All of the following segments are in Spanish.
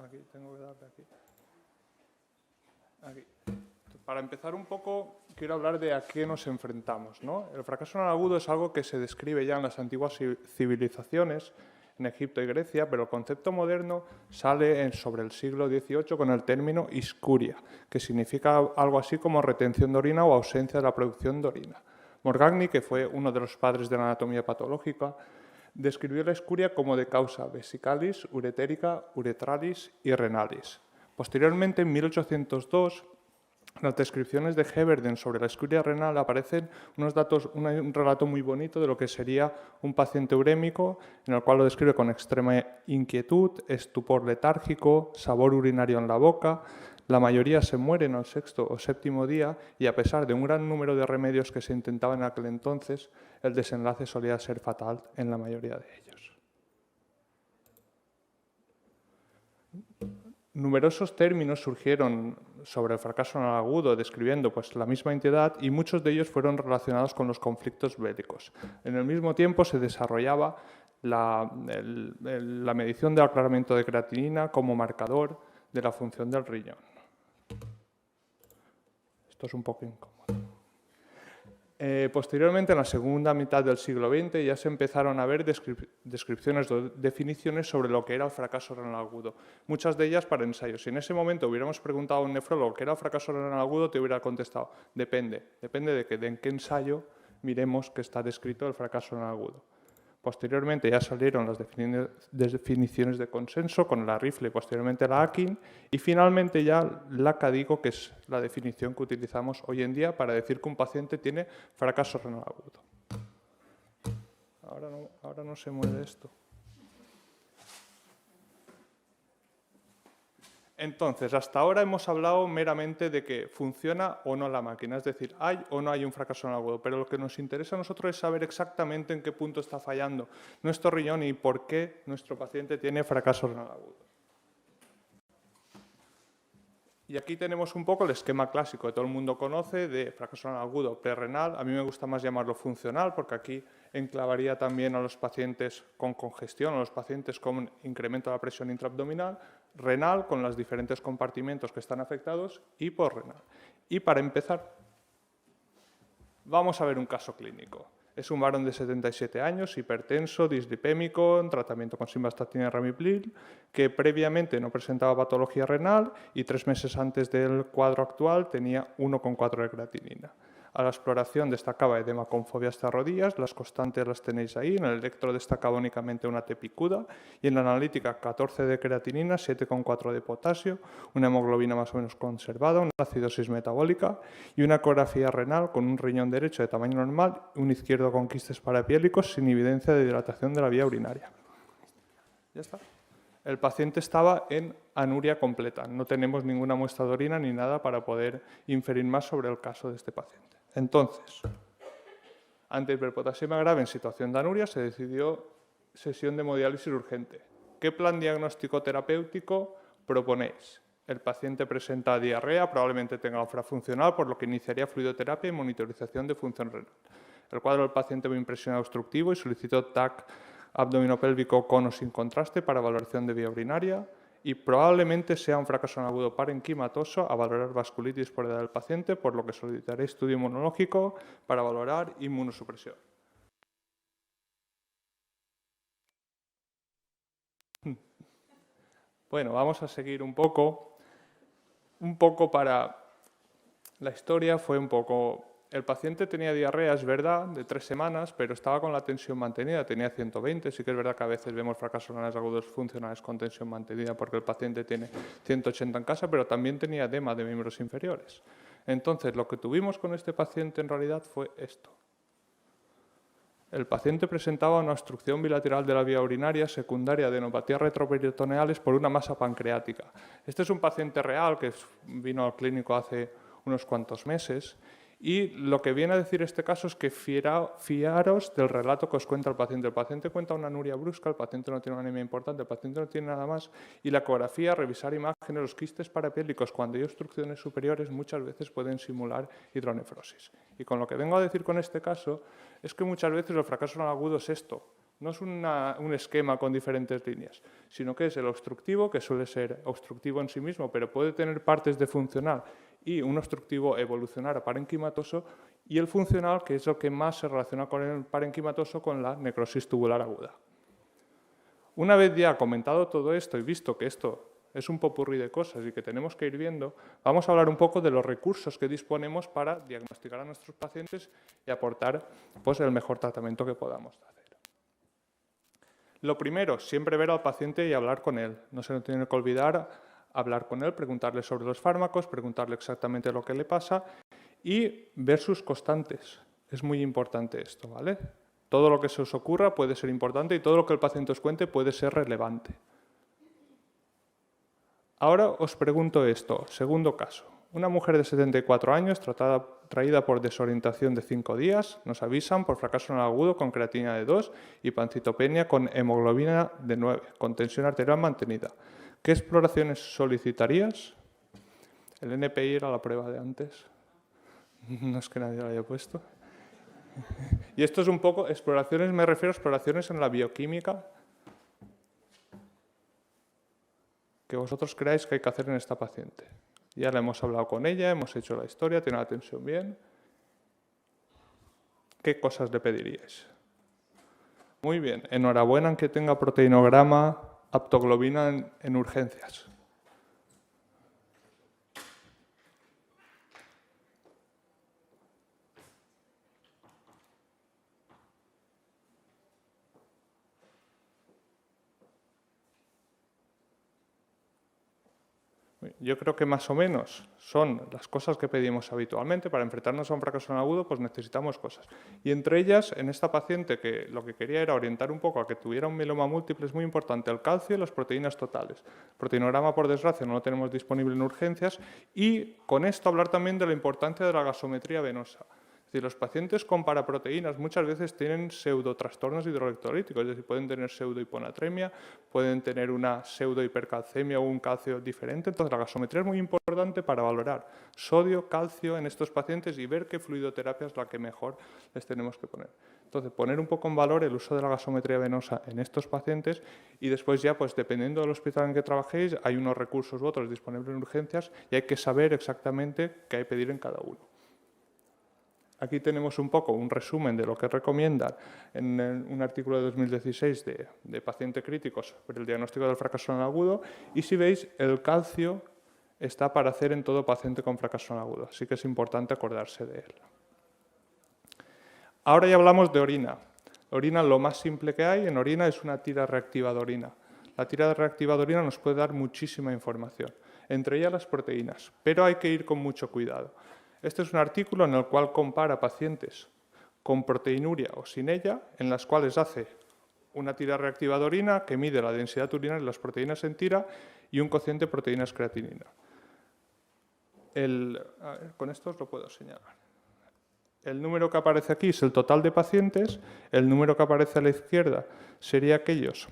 Aquí, tengo que darle aquí. Aquí. Para empezar un poco, quiero hablar de a qué nos enfrentamos, ¿no? El fracaso renal agudo es algo que se describe ya en las antiguas civilizaciones, en Egipto y Grecia, pero el concepto moderno sale sobre el siglo XVIII con el término iscuria, que significa algo así como retención de orina o ausencia de la producción de orina. Morgagni, que fue uno de los padres de la anatomía patológica, describió la iscuria como de causa vesicalis, uretérica, uretralis y renalis. Posteriormente, en 1802, en las descripciones de Heberden sobre la iscuria renal aparecen unos datos, un relato muy bonito de lo que sería un paciente urémico, en el cual lo describe con extrema inquietud, estupor letárgico, sabor urinario en la boca. La mayoría se mueren al sexto o séptimo día y a pesar de un gran número de remedios que se intentaban en aquel entonces, el desenlace solía ser fatal en la mayoría de ellos. Numerosos términos surgieron sobre el fracaso renal agudo, describiendo pues, la misma entidad, y muchos de ellos fueron relacionados con los conflictos bélicos. En el mismo tiempo se desarrollaba la medición del aclaramiento de creatinina como marcador de la función del riñón. Esto es un poco incómodo. Posteriormente, en la segunda mitad del siglo XX, ya se empezaron a ver descripciones o definiciones sobre lo que era el fracaso renal agudo, muchas de ellas para ensayos. Si en ese momento hubiéramos preguntado a un nefrólogo qué era el fracaso renal agudo, te hubiera contestado, depende de en qué ensayo miremos que está descrito el fracaso renal agudo. Posteriormente ya salieron las definiciones de consenso con la Rifle y posteriormente la Akin, y finalmente ya la CADIGO, que es la definición que utilizamos hoy en día para decir que un paciente tiene fracaso renal agudo. Ahora no se mueve esto. Entonces, hasta ahora hemos hablado meramente de que funciona o no la máquina, es decir, hay o no hay un fracaso renal agudo, pero lo que nos interesa a nosotros es saber exactamente en qué punto está fallando nuestro riñón y por qué nuestro paciente tiene fracaso renal agudo. Y aquí tenemos un poco el esquema clásico que todo el mundo conoce de fracaso renal agudo prerrenal. A mí me gusta más llamarlo funcional porque aquí enclavaría también a los pacientes con congestión, a los pacientes con incremento de la presión intraabdominal, renal con los diferentes compartimentos que están afectados y posrenal. Y para empezar, vamos a ver un caso clínico. Es un varón de 77 años, hipertenso, dislipémico, en tratamiento con simvastatina y ramipril, que previamente no presentaba patología renal y 3 meses antes del cuadro actual tenía 1,4 de creatinina. A la exploración destacaba edema con fobia hasta rodillas, las constantes las tenéis ahí, en el electro destacaba únicamente una T picuda y en la analítica 14 de creatinina, 7,4 de potasio, una hemoglobina más o menos conservada, una acidosis metabólica y una ecografía renal con un riñón derecho de tamaño normal, un izquierdo con quistes parapiélicos sin evidencia de dilatación de la vía urinaria. Ya está. El paciente estaba en anuria completa, no tenemos ninguna muestra de orina ni nada para poder inferir más sobre el caso de este paciente. Entonces, ante hiperpotasemia grave en situación de anuria, se decidió sesión de hemodiálisis urgente. ¿Qué plan diagnóstico terapéutico proponéis? El paciente presenta diarrea, probablemente tenga infrafuncional, por lo que iniciaría fluidoterapia y monitorización de función renal. El cuadro del paciente muy impresionado obstructivo y solicitó TAC abdominopélvico con o sin contraste para valoración de vía urinaria y probablemente sea un fracaso agudo parenquimatoso a valorar vasculitis por edad del paciente, por lo que solicitaré estudio inmunológico para valorar inmunosupresión. Bueno, vamos a seguir un poco para la historia fue un poco. El paciente tenía diarrea, es verdad, de 3 semanas, pero estaba con la tensión mantenida, tenía 120. Sí que es verdad que a veces vemos fracasos renales agudos funcionales con tensión mantenida porque el paciente tiene 180 en casa, pero también tenía edema de miembros inferiores. Entonces, lo que tuvimos con este paciente en realidad fue esto. El paciente presentaba una obstrucción bilateral de la vía urinaria secundaria de adenopatías retroperitoneales por una masa pancreática. Este es un paciente real que vino al clínico hace unos cuantos meses. Y lo que viene a decir este caso es que fiaros del relato que os cuenta el paciente. El paciente cuenta una anuria brusca, el paciente no tiene una anemia importante, el paciente no tiene nada más. Y la ecografía, revisar imágenes, los quistes parapiélicos, cuando hay obstrucciones superiores, muchas veces pueden simular hidronefrosis. Y con lo que vengo a decir con este caso es que muchas veces el fracaso renal agudo es esto. No es un esquema con diferentes líneas, sino que es el obstructivo, que suele ser obstructivo en sí mismo, pero puede tener partes de funcional y un obstructivo evolucionar a parenquimatoso, y el funcional, que es lo que más se relaciona con el parenquimatoso, con la necrosis tubular aguda. Una vez ya comentado todo esto y visto que esto es un popurrí de cosas y que tenemos que ir viendo, vamos a hablar un poco de los recursos que disponemos para diagnosticar a nuestros pacientes y aportar pues, el mejor tratamiento que podamos hacer. Lo primero, siempre ver al paciente y hablar con él. No se nos tiene que olvidar hablar con él, preguntarle sobre los fármacos, preguntarle exactamente lo que le pasa y ver sus constantes. Es muy importante esto, ¿vale? Todo lo que se os ocurra puede ser importante y todo lo que el paciente os cuente puede ser relevante. Ahora os pregunto esto, segundo caso. Una mujer de 74 años traída por desorientación de 5 días, nos avisan por fracaso renal agudo con creatinina de 2 y pancitopenia con hemoglobina de 9, con tensión arterial mantenida. ¿Qué exploraciones solicitarías? El NPI era la prueba de antes. No es que nadie lo haya puesto. Y esto es un poco, exploraciones, me refiero a exploraciones en la bioquímica que vosotros creáis que hay que hacer en esta paciente. Ya la hemos hablado con ella, hemos hecho la historia, tiene la tensión bien. ¿Qué cosas le pediríais? Muy bien, enhorabuena en que tenga proteinograma, aptoglobina en urgencias. Yo creo que más o menos son las cosas que pedimos habitualmente. Para enfrentarnos a un fracaso renal agudo, pues necesitamos cosas. Y entre ellas, en esta paciente, que lo que quería era orientar un poco a que tuviera un mieloma múltiple, es muy importante el calcio y las proteínas totales. El proteinograma, por desgracia, no lo tenemos disponible en urgencias. Y con esto hablar también de la importancia de la gasometría venosa. Es decir, los pacientes con paraproteínas muchas veces tienen pseudotrastornos hidroelectrolíticos, es decir, pueden tener pseudohiponatremia, pueden tener una pseudohipercalcemia o un calcio diferente. Entonces, la gasometría es muy importante para valorar sodio, calcio en estos pacientes y ver qué fluidoterapia es la que mejor les tenemos que poner. Entonces, poner un poco en valor el uso de la gasometría venosa en estos pacientes y después ya, pues dependiendo del hospital en que trabajéis, hay unos recursos u otros disponibles en urgencias y hay que saber exactamente qué hay que pedir en cada uno. Aquí tenemos un poco un resumen de lo que recomiendan en un artículo de 2016 de pacientes críticos sobre el diagnóstico del fracaso renal agudo y si veis el calcio está para hacer en todo paciente con fracaso renal agudo, así que es importante acordarse de él. Ahora ya hablamos de orina. Orina, lo más simple que hay en orina es una tira reactiva de orina. La tira reactiva de orina nos puede dar muchísima información, entre ellas las proteínas, pero hay que ir con mucho cuidado. Este es un artículo en el cual compara pacientes con proteinuria o sin ella, en las cuales hace una tira reactiva de orina que mide la densidad urinaria de las proteínas en tira y un cociente proteínas creatinina. Con esto os lo puedo señalar. El número que aparece aquí es el total de pacientes, el número que aparece a la izquierda sería aquellos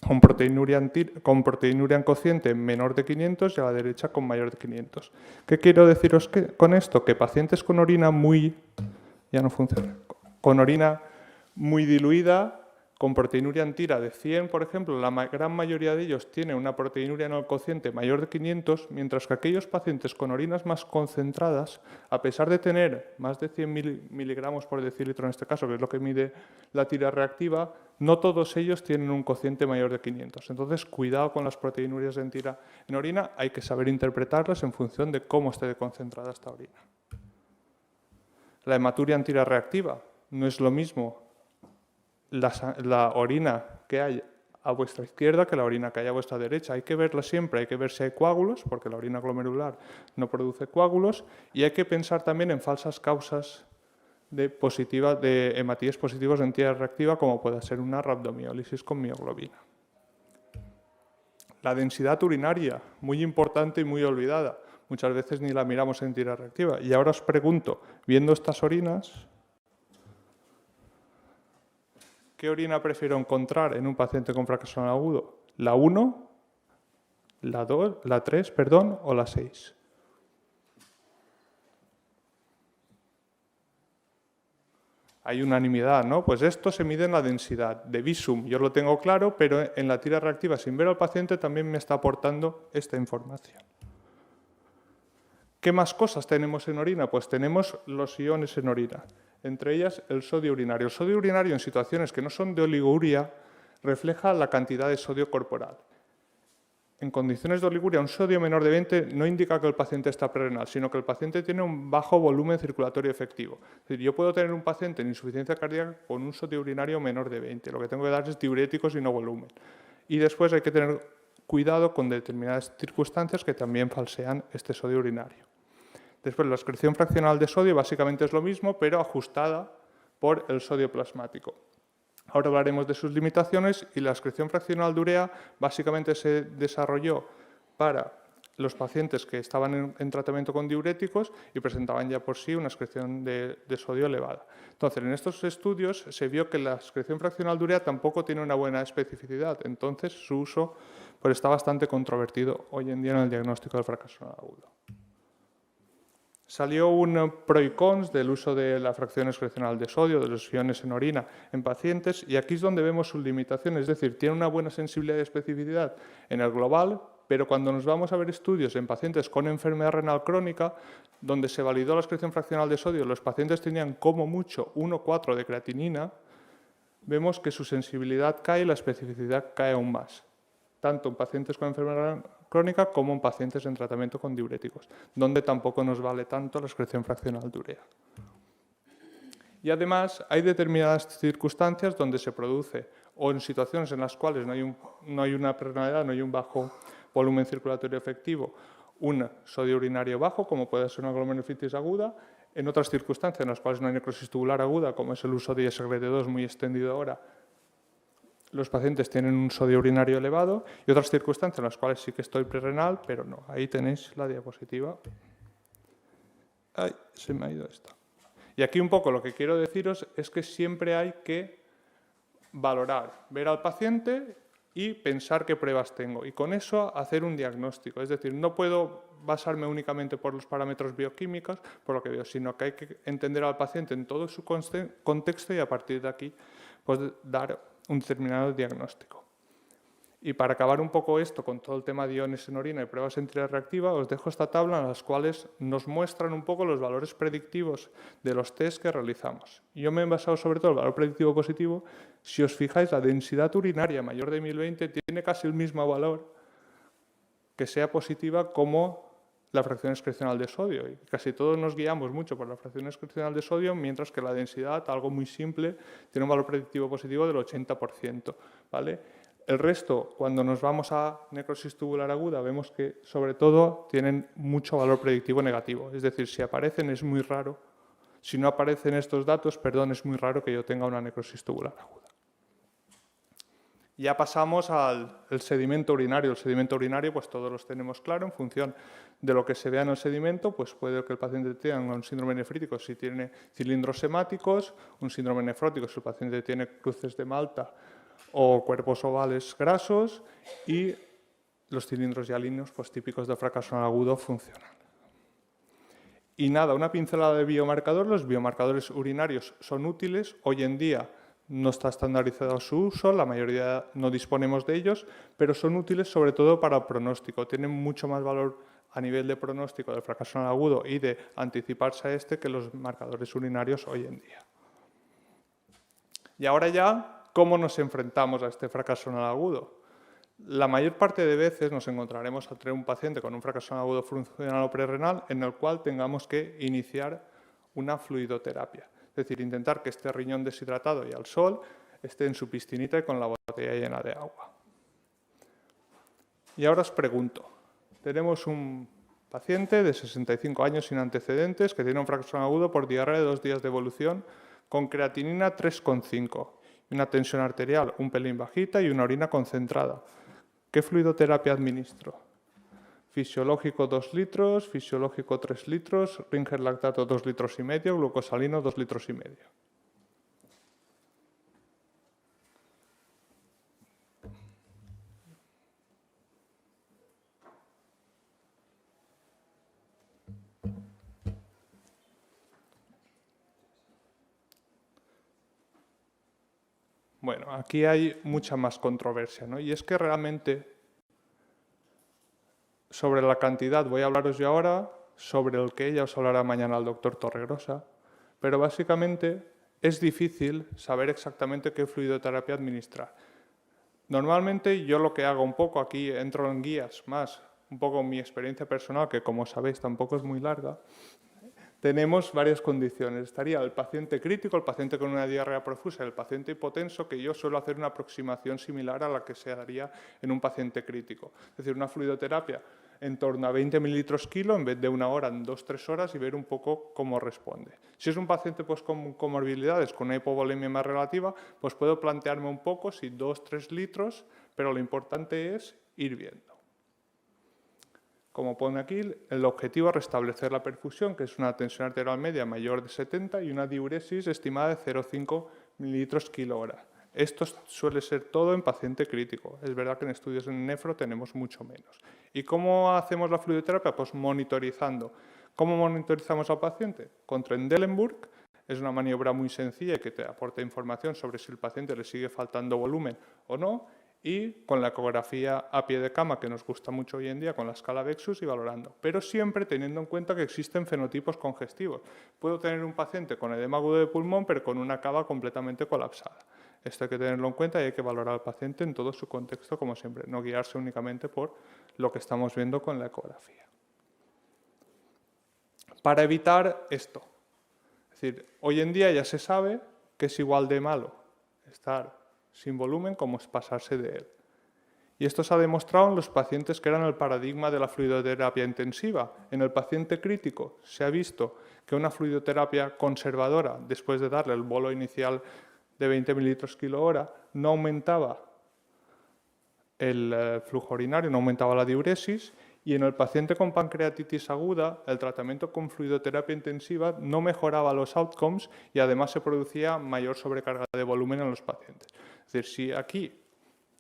con proteinuria en cociente menor de 500 y a la derecha con mayor de 500. ¿Qué quiero deciros con esto? Que pacientes con orina con orina muy diluida, con proteinuria en tira de 100, por ejemplo, la gran mayoría de ellos tiene una proteinuria en el cociente mayor de 500, mientras que aquellos pacientes con orinas más concentradas, a pesar de tener más de 100 miligramos por decilitro en este caso, que es lo que mide la tira reactiva, no todos ellos tienen un cociente mayor de 500. Entonces, cuidado con las proteinurias en tira en orina, hay que saber interpretarlas en función de cómo esté concentrada esta orina. La hematuria en tira reactiva no es lo mismo la orina que hay a vuestra izquierda que la orina que hay a vuestra derecha. Hay que verla siempre, hay que ver si hay coágulos, porque la orina glomerular no produce coágulos, y hay que pensar también en falsas causas de hematíes positivos en tira reactiva, como puede ser una rhabdomiólisis con mioglobina. La densidad urinaria, muy importante y muy olvidada. Muchas veces ni la miramos en tira reactiva. Y ahora os pregunto, viendo estas orinas, ¿qué orina prefiero encontrar en un paciente con fracaso renal agudo? ¿La 1, la 2, la 3, perdón, o la 6? hay unanimidad, ¿no? Pues esto se mide en la densidad de Visum. Yo lo tengo claro, pero en la tira reactiva, sin ver al paciente, también me está aportando esta información. ¿Qué más cosas tenemos en orina? Pues tenemos los iones en orina, entre ellas el sodio urinario. El sodio urinario en situaciones que no son de oligouria refleja la cantidad de sodio corporal. En condiciones de oliguria, un sodio menor de 20 no indica que el paciente está prerrenal, sino que el paciente tiene un bajo volumen circulatorio efectivo. Es decir, yo puedo tener un paciente en insuficiencia cardíaca con un sodio urinario menor de 20. Lo que tengo que dar es diuréticos y no volumen. Y después hay que tener cuidado con determinadas circunstancias que también falsean este sodio urinario. Después, la excreción fraccional de sodio básicamente es lo mismo, pero ajustada por el sodio plasmático. Ahora hablaremos de sus limitaciones y la excreción fraccional de urea básicamente se desarrolló para los pacientes que estaban en tratamiento con diuréticos y presentaban ya por sí una excreción de sodio elevada. Entonces, en estos estudios se vio que la excreción fraccional de urea tampoco tiene una buena especificidad, entonces su uso pues, está bastante controvertido hoy en día en el diagnóstico del fracaso renal agudo. Salió un pro y cons del uso de la fracción excrecional de sodio, de los iones en orina, en pacientes, y aquí es donde vemos sus limitaciones, es decir, tiene una buena sensibilidad y especificidad en el global, pero cuando nos vamos a ver estudios en pacientes con enfermedad renal crónica, donde se validó la excreción fraccional de sodio, los pacientes tenían como mucho 1,4 de creatinina, vemos que su sensibilidad cae y la especificidad cae aún más, tanto en pacientes con enfermedad crónica como en pacientes en tratamiento con diuréticos, donde tampoco nos vale tanto la excreción fraccional de urea. Y además hay determinadas circunstancias donde se produce, o en situaciones en las cuales no hay una prerrenalidad, no hay un bajo volumen circulatorio efectivo, un sodio urinario bajo, como puede ser una glomerulonefritis aguda, en otras circunstancias en las cuales no hay necrosis tubular aguda, como es el uso de ISGLT2 muy extendido ahora, los pacientes tienen un sodio urinario elevado y otras circunstancias en las cuales sí que estoy prerrenal, pero no. Ahí tenéis la diapositiva. Ay, se me ha ido esta. Y aquí un poco lo que quiero deciros es que siempre hay que valorar, ver al paciente y pensar qué pruebas tengo. Y con eso hacer un diagnóstico. Es decir, no puedo basarme únicamente por los parámetros bioquímicos, por lo que veo, sino que hay que entender al paciente en todo su contexto y a partir de aquí pues, dar un determinado diagnóstico. Y para acabar un poco esto con todo el tema de iones en orina y pruebas en tira reactiva, os dejo esta tabla en las cuales nos muestran un poco los valores predictivos de los test que realizamos. Yo me he basado sobre todo en el valor predictivo positivo. Si os fijáis, la densidad urinaria mayor de 1020 tiene casi el mismo valor que sea positiva como la fracción excrecional de sodio. Y casi todos nos guiamos mucho por la fracción excrecional de sodio, mientras que la densidad, algo muy simple, tiene un valor predictivo positivo del 80%. ¿Vale? El resto, cuando nos vamos a necrosis tubular aguda, vemos que sobre todo tienen mucho valor predictivo negativo. Es decir, si aparecen es muy raro. Si no aparecen estos datos, perdón, es muy raro que yo tenga una necrosis tubular aguda. Ya pasamos al sedimento urinario. El sedimento urinario, pues todos los tenemos claro. En función de lo que se vea en el sedimento, pues puede que el paciente tenga un síndrome nefrítico si tiene cilindros hemáticos, un síndrome nefrótico si el paciente tiene cruces de Malta o cuerpos ovales grasos, y los cilindros hialinos, pues típicos de fracaso agudo, funcional. Y nada, una pincelada de biomarcadores. Los biomarcadores urinarios son útiles. Hoy en día no está estandarizado su uso, la mayoría no disponemos de ellos, pero son útiles sobre todo para el pronóstico. Tienen mucho más valor a nivel de pronóstico del fracaso renal agudo y de anticiparse a este que los marcadores urinarios hoy en día. Y ahora ya, ¿cómo nos enfrentamos a este fracaso renal agudo? La mayor parte de veces nos encontraremos al tener un paciente con un fracaso renal agudo funcional o prerrenal en el cual tengamos que iniciar una fluidoterapia. Es decir, intentar que este riñón deshidratado y al sol esté en su piscinita y con la botella llena de agua. Y ahora os pregunto, tenemos un paciente de 65 años sin antecedentes que tiene un fracaso agudo por diarrea de 2 días de evolución con creatinina 3,5, una tensión arterial un pelín bajita y una orina concentrada. ¿Qué fluidoterapia administro? Fisiológico 2 litros, fisiológico 3 litros, Ringer lactato 2,5 litros, glucosalino 2,5 litros. Bueno, aquí hay mucha más controversia, ¿no? Y es que realmente sobre la cantidad voy a hablaros yo ahora, sobre el qué ya os hablará mañana el doctor Torregrosa, pero básicamente es difícil saber exactamente qué fluidoterapia administrar. Normalmente yo lo que hago un poco, aquí entro en guías más, un poco mi experiencia personal, que como sabéis tampoco es muy larga, tenemos varias condiciones. Estaría el paciente crítico, el paciente con una diarrea profusa, el paciente hipotenso, que yo suelo hacer una aproximación similar a la que se daría en un paciente crítico. Es decir, una fluidoterapia en torno a 20 mililitros kilo en vez de 1 hora en 2-3 horas y ver un poco cómo responde. Si es un paciente pues, con comorbilidades, con una hipovolemia más relativa, pues puedo plantearme un poco si 2-3 litros, pero lo importante es ir viendo. Como pone aquí, el objetivo es restablecer la perfusión, que es una tensión arterial media mayor de 70 y una diuresis estimada de 0,5 mililitros kilo hora. Esto suele ser todo en paciente crítico. Es verdad que en estudios en nefro tenemos mucho menos. ¿Y cómo hacemos la fluidoterapia? Pues monitorizando. ¿Cómo monitorizamos al paciente? Con Trendelenburg. Es una maniobra muy sencilla que te aporta información sobre si el paciente le sigue faltando volumen o no, y con la ecografía a pie de cama, que nos gusta mucho hoy en día, con la escala Vexus y valorando. Pero siempre teniendo en cuenta que existen fenotipos congestivos. Puedo tener un paciente con edema agudo de pulmón, pero con una cava completamente colapsada. Esto hay que tenerlo en cuenta y hay que valorar al paciente en todo su contexto, como siempre, no guiarse únicamente por lo que estamos viendo con la ecografía. Para evitar esto, es decir, hoy en día ya se sabe que es igual de malo estar sin volumen como es pasarse de él. Y esto se ha demostrado en los pacientes que eran el paradigma de la fluidoterapia intensiva. En el paciente crítico se ha visto que una fluidoterapia conservadora, después de darle el bolo inicial de 20 mililitros kilo hora, no aumentaba el flujo urinario, no aumentaba la diuresis, y en el paciente con pancreatitis aguda, el tratamiento con fluidoterapia intensiva no mejoraba los outcomes y además se producía mayor sobrecarga de volumen en los pacientes. Es decir, si aquí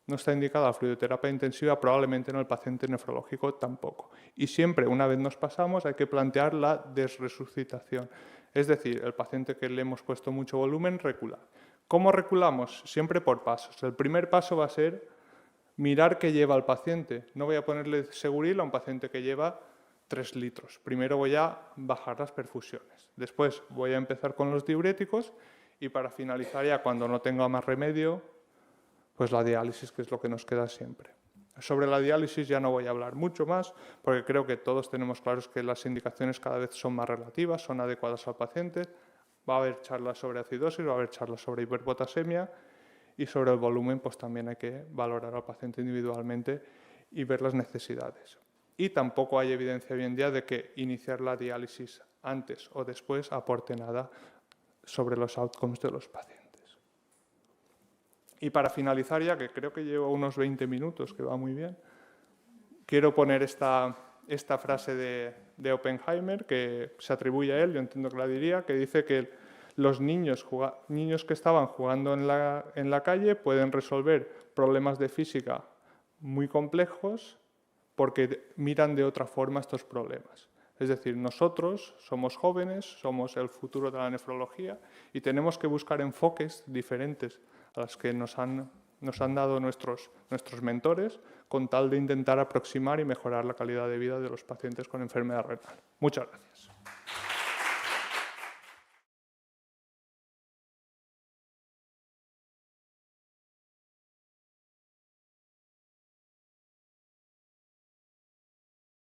no está indicada la fluidoterapia intensiva, probablemente en el paciente nefrológico tampoco. Y siempre, una vez nos pasamos, hay que plantear la desresucitación. Es decir, el paciente que le hemos puesto mucho volumen, recular. ¿Cómo reculamos? Siempre por pasos. El primer paso va a ser mirar qué lleva el paciente. No voy a ponerle Seguril a un paciente que lleva 3 litros. Primero voy a bajar las perfusiones. Después voy a empezar con los diuréticos y para finalizar ya cuando no tenga más remedio, pues la diálisis, que es lo que nos queda siempre. Sobre la diálisis ya no voy a hablar mucho más, porque creo que todos tenemos claros que las indicaciones cada vez son más relativas, son adecuadas al paciente. Va a haber charlas sobre acidosis, va a haber charlas sobre hiperpotasemia y sobre el volumen, pues también hay que valorar al paciente individualmente y ver las necesidades. Y tampoco hay evidencia hoy en día de que iniciar la diálisis antes o después aporte nada sobre los outcomes de los pacientes. Y para finalizar ya, que creo que llevo unos 20 minutos, que va muy bien, quiero poner esta frase de Oppenheimer, que se atribuye a él, yo entiendo que la diría, que dice que los niños que estaban jugando en la calle pueden resolver problemas de física muy complejos porque miran de otra forma estos problemas. Es decir, nosotros somos jóvenes, somos el futuro de la nefrología y tenemos que buscar enfoques diferentes a los que nos han dado nuestros mentores con tal de intentar aproximar y mejorar la calidad de vida de los pacientes con enfermedad renal. Muchas gracias.